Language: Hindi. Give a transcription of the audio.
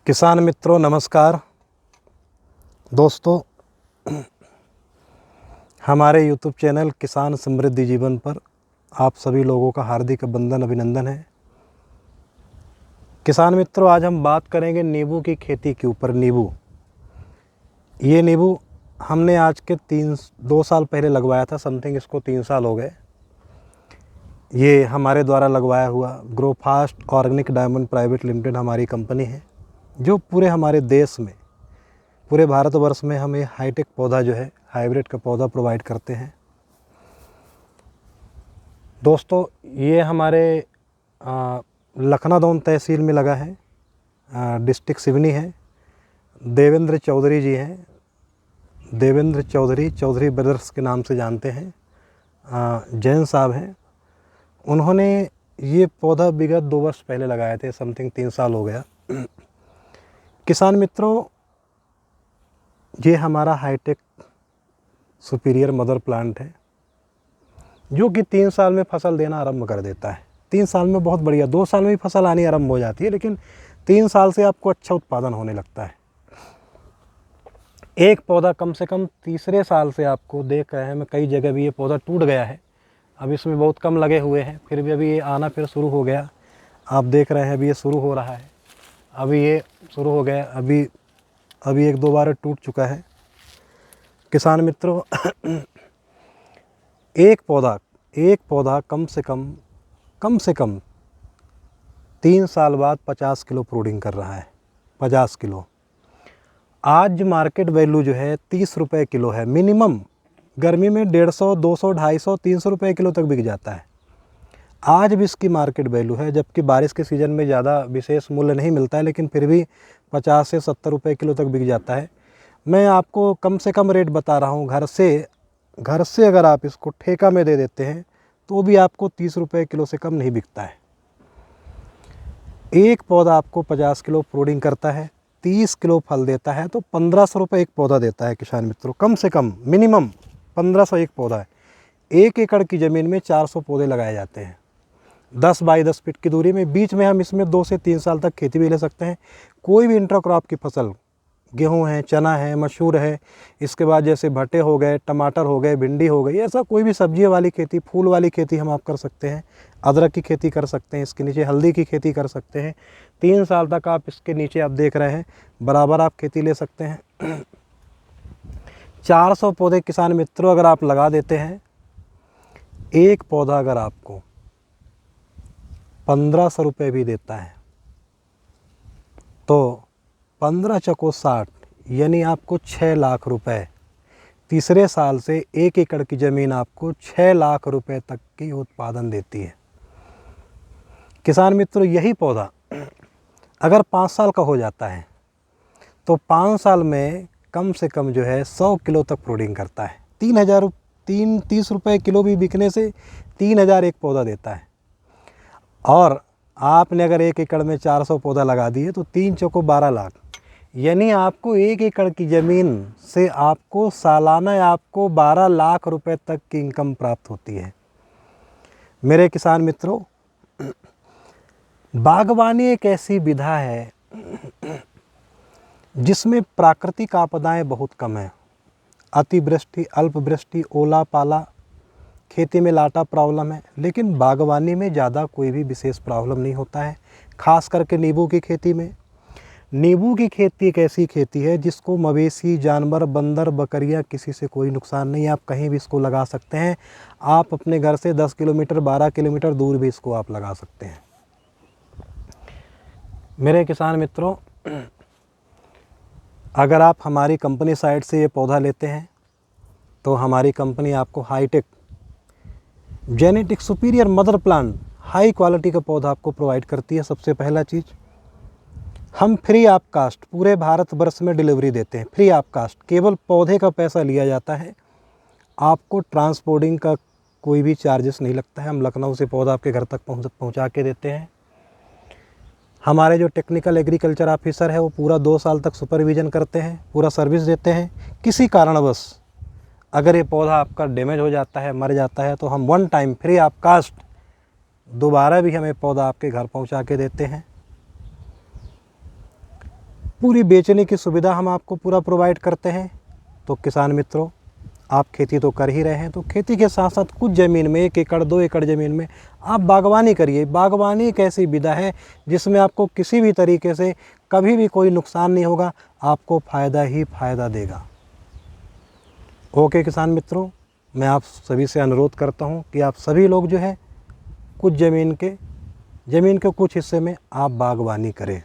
किसान मित्रों नमस्कार। दोस्तों, हमारे यूट्यूब चैनल किसान समृद्धि जीवन पर आप सभी लोगों का हार्दिक अभिनंदन है। किसान मित्रों, आज हम बात करेंगे नींबू की खेती के ऊपर। ये नींबू हमने आज के 2 साल पहले लगवाया था, समथिंग इसको 3 साल हो गए। ये हमारे द्वारा लगवाया हुआ grow fast organic diamond private limited हमारी कंपनी है, जो पूरे हमारे देश में, पूरे भारतवर्ष में हमें हाईटेक पौधा जो है, हाइब्रिड का पौधा प्रोवाइड करते हैं। दोस्तों, ये हमारे लखनादौन तहसील में लगा है, डिस्ट्रिक्ट सिवनी है। देवेंद्र चौधरी जी हैं, देवेंद्र चौधरी ब्रदर्स के नाम से जानते हैं। जैन साहब हैं। उन्होंने ये पौधा विगत 2 वर्ष पहले लगाए थे, समथिंग 3 साल हो गया। किसान मित्रों, ये हमारा हाईटेक सुपीरियर मदर प्लांट है, जो कि 3 साल में फसल देना आरंभ कर देता है। 3 साल में बहुत बढ़िया, 2 साल में भी फसल आनी आरंभ हो जाती है, लेकिन 3 साल से आपको अच्छा उत्पादन होने लगता है। एक पौधा कम से कम तीसरे साल से आपको देख रहे हैं, मैं कई जगह भी ये पौधा टूट गया है, अब इसमें बहुत कम लगे हुए हैं, फिर भी अभी ये आना फिर शुरू हो गया। आप देख रहे हैं अभी ये शुरू हो रहा है, अभी ये शुरू हो गया, अभी 1-2 बार टूट चुका है। किसान मित्रों, एक पौधा कम से कम 3 साल बाद 50 किलो प्रूडिंग कर रहा है। 50 किलो। आज मार्केट वैल्यू जो है 30 रुपये किलो है मिनिमम। गर्मी में 150, 200, 250, 300 रुपये किलो तक बिक जाता है। आज भी इसकी मार्केट वैल्यू है, जबकि बारिश के सीज़न में ज़्यादा विशेष मूल्य नहीं मिलता है, लेकिन फिर भी 50 से 70 रुपये किलो तक बिक जाता है। मैं आपको कम से कम रेट बता रहा हूँ। घर से अगर आप इसको ठेका में दे देते हैं तो भी आपको 30 रुपये किलो से कम नहीं बिकता है। एक पौधा आपको 50 किलो प्रूडिंग करता है, 30 किलो फल देता है, तो 1500 रुपये एक पौधा देता है। किसान मित्रों, कम से कम मिनिमम 1500 एक पौधा है। 1 एकड़ की ज़मीन में 400 पौधे लगाए जाते हैं, 10 बाई 10 फीट की दूरी में। बीच में हम इसमें 2 से 3 साल तक खेती भी ले सकते हैं। कोई भी इंटरक्रॉप की फसल, गेहूं है, चना है, मसूर है, इसके बाद जैसे भट्टे हो गए, टमाटर हो गए, भिंडी हो गई, ऐसा कोई भी सब्जियों वाली खेती, फूल वाली खेती हम आप कर सकते हैं। अदरक की खेती कर सकते हैं, इसके नीचे हल्दी की खेती कर सकते हैं। 3 साल तक आप इसके नीचे, आप देख रहे हैं, बराबर आप खेती ले सकते हैं। 400 पौधे किसान मित्रों अगर आप लगा देते हैं, एक पौधा अगर आपको 1500 रुपये भी देता है, तो 15 चौको 60, यानी आपको 6 लाख रुपए। तीसरे साल से 1 एकड़ की ज़मीन आपको 6 लाख रुपए तक की उत्पादन देती है। किसान मित्रों, यही पौधा अगर 5 साल का हो जाता है तो 5 साल में कम से कम जो है 100 किलो तक प्रूडिंग करता है। 30 रुपये किलो भी बिकने से 3000 एक पौधा देता है। और आपने अगर 1 एकड़ में 400 पौधा लगा दिए तो 3 चौको 12 लाख, यानी आपको 1 एकड़ की ज़मीन से आपको सालाना आपको 12 लाख रुपए तक की इनकम प्राप्त होती है। मेरे किसान मित्रों, बागवानी एक ऐसी विधा है जिसमें प्राकृतिक आपदाएं बहुत कम हैं। अतिवृष्टि, अल्पवृष्टि, ओला पाला, खेती में लाटा प्रॉब्लम है, लेकिन बागवानी में ज़्यादा कोई भी विशेष प्रॉब्लम नहीं होता है। खास करके नींबू की खेती में। नींबू की खेती एक ऐसी खेती है जिसको मवेशी, जानवर, बंदर, बकरियां, किसी से कोई नुकसान नहीं है। आप कहीं भी इसको लगा सकते हैं। आप अपने घर से 10 किलोमीटर, 12 किलोमीटर दूर भी इसको आप लगा सकते हैं। मेरे किसान मित्रों, अगर आप हमारी कंपनी साइड से ये पौधा लेते हैं तो हमारी कंपनी आपको hi tech genetic superior mother plant, high quality का पौधा आपको प्रोवाइड करती है। सबसे पहला चीज़, हम फ्री ऑफ कास्ट पूरे भारतवर्ष में डिलीवरी देते हैं। फ्री ऑफ कास्ट, केवल पौधे का पैसा लिया जाता है, आपको ट्रांसपोर्टिंग का कोई भी चार्जेस नहीं लगता है। हम लखनऊ से पौधा आपके घर तक पहुंचा के देते हैं। हमारे जो टेक्निकल एग्रीकल्चर ऑफिसर है वो पूरा 2 साल तक सुपरविज़न करते हैं, पूरा सर्विस देते हैं। किसी कारणवश अगर ये पौधा आपका डैमेज हो जाता है, मर जाता है, तो हम 1 टाइम फ्री ऑफ कास्ट दोबारा भी हमें पौधा आपके घर पहुंचा के देते हैं। पूरी बेचने की सुविधा हम आपको पूरा प्रोवाइड करते हैं। तो किसान मित्रों, आप खेती तो कर ही रहे हैं, तो खेती के साथ साथ कुछ ज़मीन में 1 एकड़ 2 एकड़ ज़मीन में आप बागवानी करिए। बागवानी एक ऐसी विधा है जिसमें आपको किसी भी तरीके से कभी भी कोई नुकसान नहीं होगा, आपको फ़ायदा ही फ़ायदा देगा। ओके किसान मित्रों, मैं आप सभी से अनुरोध करता हूँ कि आप सभी लोग जो है कुछ ज़मीन के कुछ हिस्से में आप बागवानी करें।